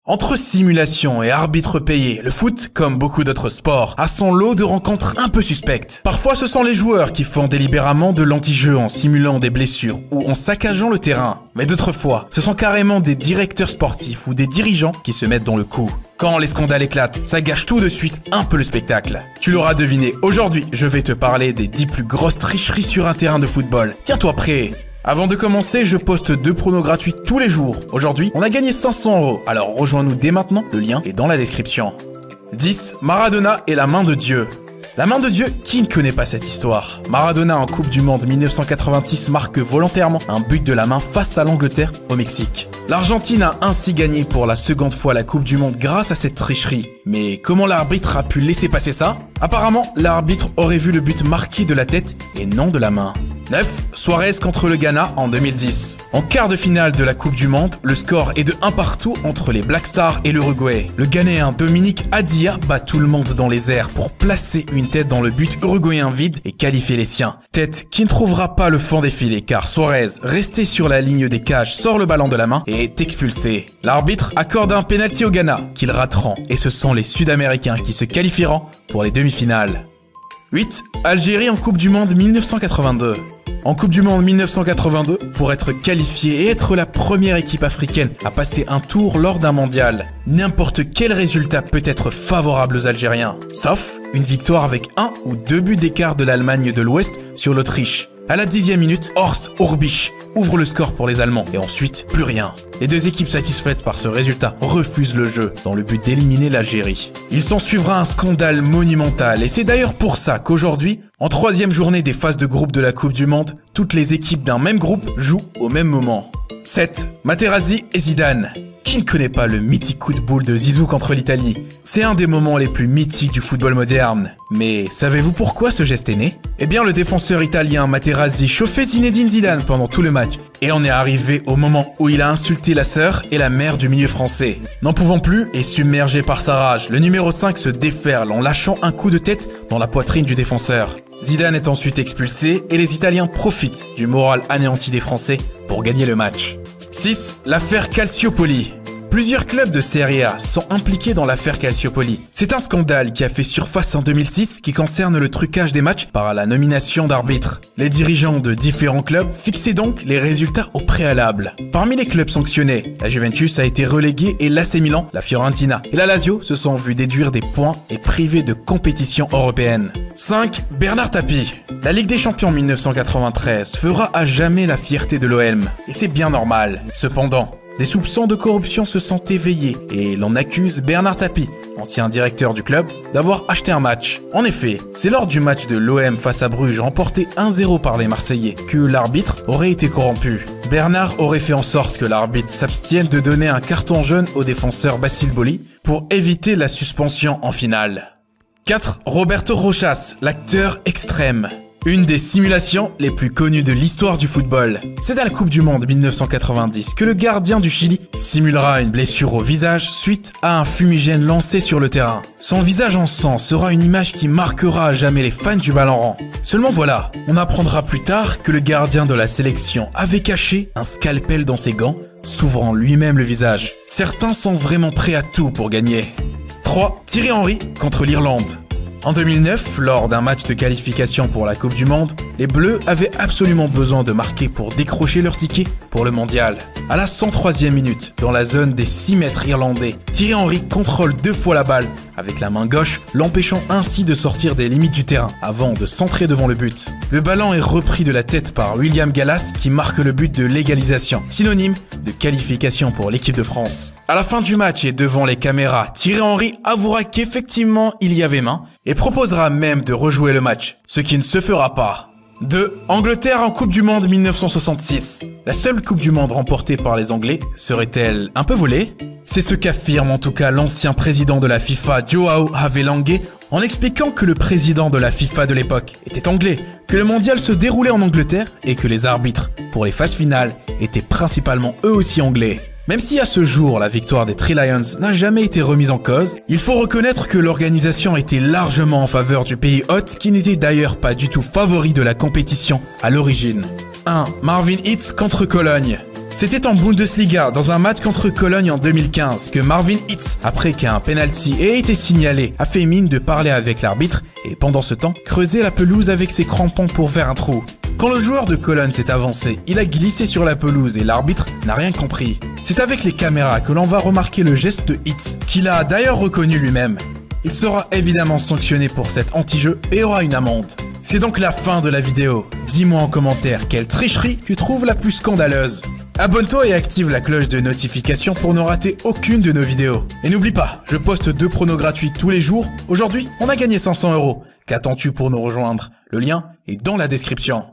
Entre simulation et arbitre payé, le foot, comme beaucoup d'autres sports, a son lot de rencontres un peu suspectes. Parfois, ce sont les joueurs qui font délibérément de l'anti-jeu en simulant des blessures ou en saccageant le terrain. Mais d'autres fois, ce sont carrément des directeurs sportifs ou des dirigeants qui se mettent dans le coup. Quand les scandales éclatent, ça gâche tout de suite un peu le spectacle. Tu l'auras deviné, aujourd'hui, je vais te parler des 10 plus grosses tricheries sur un terrain de football. Tiens-toi prêt! Avant de commencer, je poste 2 pronos gratuits tous les jours. Aujourd'hui, on a gagné 500 €. Alors rejoins-nous dès maintenant, le lien est dans la description. 10. Maradona et la main de Dieu. La main de Dieu, qui ne connaît pas cette histoire? Maradona en Coupe du Monde 1986 marque volontairement un but de la main face à l'Angleterre au Mexique. L'Argentine a ainsi gagné pour la seconde fois la Coupe du Monde grâce à cette tricherie. Mais comment l'arbitre a pu laisser passer ça? Apparemment, l'arbitre aurait vu le but marqué de la tête et non de la main. 9. Suarez contre le Ghana en 2010. En quart de finale de la Coupe du Monde, le score est de 1 partout entre les Black Stars et l'Uruguay. Le Ghanéen Dominique Adia bat tout le monde dans les airs pour placer une tête dans le but uruguayen vide et qualifier les siens. Tête qui ne trouvera pas le fond des filets car Suarez, resté sur la ligne des cages, sort le ballon de la main et est expulsé. L'arbitre accorde un penalty au Ghana qu'ils rateront et ce sont les Sud-Américains qui se qualifieront pour les demi-finales. 8. Algérie en Coupe du Monde 1982. En Coupe du Monde 1982, pour être qualifié et être la première équipe africaine à passer un tour lors d'un mondial, n'importe quel résultat peut être favorable aux Algériens, sauf une victoire avec 1 ou 2 buts d'écart de l'Allemagne de l'Ouest sur l'Autriche. À la 10e minute, Horst Hrubesch ouvre le score pour les Allemands et ensuite plus rien. Les 2 équipes satisfaites par ce résultat refusent le jeu dans le but d'éliminer l'Algérie. Il s'en suivra un scandale monumental et c'est d'ailleurs pour ça qu'aujourd'hui, en 3e journée des phases de groupe de la Coupe du Monde, toutes les équipes d'un même groupe jouent au même moment. 7. Materazzi et Zidane. Qui ne connaît pas le mythique coup de boule de Zizou contre l'Italie? C'est un des moments les plus mythiques du football moderne. Mais savez-vous pourquoi ce geste est né? Eh bien, le défenseur italien Materazzi chauffait Zinedine Zidane pendant tout le match. Et on est arrivé au moment où il a insulté la sœur et la mère du milieu français. N'en pouvant plus et submergé par sa rage, le numéro 5 se déferle en lâchant un coup de tête dans la poitrine du défenseur. Zidane est ensuite expulsé et les Italiens profitent du moral anéanti des Français pour gagner le match. 6. L'affaire Calciopoli. Plusieurs clubs de Serie A sont impliqués dans l'affaire Calciopoli. C'est un scandale qui a fait surface en 2006 qui concerne le trucage des matchs par la nomination d'arbitres. Les dirigeants de différents clubs fixaient donc les résultats au préalable. Parmi les clubs sanctionnés, la Juventus a été reléguée et l'AC Milan, la Fiorentina et la Lazio se sont vus déduire des points et privés de compétition européenne. 5. Bernard Tapie. La Ligue des Champions 1993 fera à jamais la fierté de l'OM. Et c'est bien normal. Cependant, des soupçons de corruption se sont éveillés et l'on accuse Bernard Tapie, ancien directeur du club, d'avoir acheté un match. En effet, c'est lors du match de l'OM face à Bruges remporté 1-0 par les Marseillais que l'arbitre aurait été corrompu. Bernard aurait fait en sorte que l'arbitre s'abstienne de donner un carton jaune au défenseur Basile Boli pour éviter la suspension en finale. 4. Roberto Rojas, l'acteur extrême. Une des simulations les plus connues de l'histoire du football. C'est à la Coupe du Monde 1990 que le gardien du Chili simulera une blessure au visage suite à un fumigène lancé sur le terrain. Son visage en sang sera une image qui marquera à jamais les fans du ballon rond. Seulement voilà, on apprendra plus tard que le gardien de la sélection avait caché un scalpel dans ses gants, s'ouvrant lui-même le visage. Certains sont vraiment prêts à tout pour gagner. 3. Thierry Henry contre l'Irlande. En 2009, lors d'un match de qualification pour la Coupe du Monde, les Bleus avaient absolument besoin de marquer pour décrocher leur ticket pour le mondial. À la 103e minute, dans la zone des 6 mètres irlandais, Thierry Henry contrôle 2 fois la balle avec la main gauche, l'empêchant ainsi de sortir des limites du terrain avant de centrer devant le but. Le ballon est repris de la tête par William Gallas qui marque le but de l'égalisation, synonyme de qualification pour l'équipe de France. À la fin du match et devant les caméras, Thierry Henry avouera qu'effectivement il y avait main et proposera même de rejouer le match, ce qui ne se fera pas. 2. Angleterre en Coupe du Monde 1966. La seule Coupe du Monde remportée par les Anglais serait-elle un peu volée? C'est ce qu'affirme en tout cas l'ancien président de la FIFA, João Havelange, en expliquant que le président de la FIFA de l'époque était anglais, que le mondial se déroulait en Angleterre et que les arbitres, pour les phases finales, étaient principalement eux aussi anglais. Même si à ce jour la victoire des Three Lions n'a jamais été remise en cause, il faut reconnaître que l'organisation était largement en faveur du pays hôte qui n'était d'ailleurs pas du tout favori de la compétition à l'origine. 1. Marvin Hitz contre Cologne. C'était en Bundesliga, dans un match contre Cologne en 2015, que Marvin Hitz, après qu'un penalty ait été signalé, a fait mine de parler avec l'arbitre et pendant ce temps, creusé la pelouse avec ses crampons pour faire un trou. Quand le joueur de Cologne s'est avancé, il a glissé sur la pelouse et l'arbitre n'a rien compris. C'est avec les caméras que l'on va remarquer le geste de Hitz, qu'il a d'ailleurs reconnu lui-même. Il sera évidemment sanctionné pour cet anti-jeu et aura une amende. C'est donc la fin de la vidéo. Dis-moi en commentaire quelle tricherie tu trouves la plus scandaleuse. Abonne-toi et active la cloche de notification pour ne rater aucune de nos vidéos. Et n'oublie pas, je poste 2 pronos gratuits tous les jours. Aujourd'hui, on a gagné 500 €. Qu'attends-tu pour nous rejoindre? Le lien est dans la description.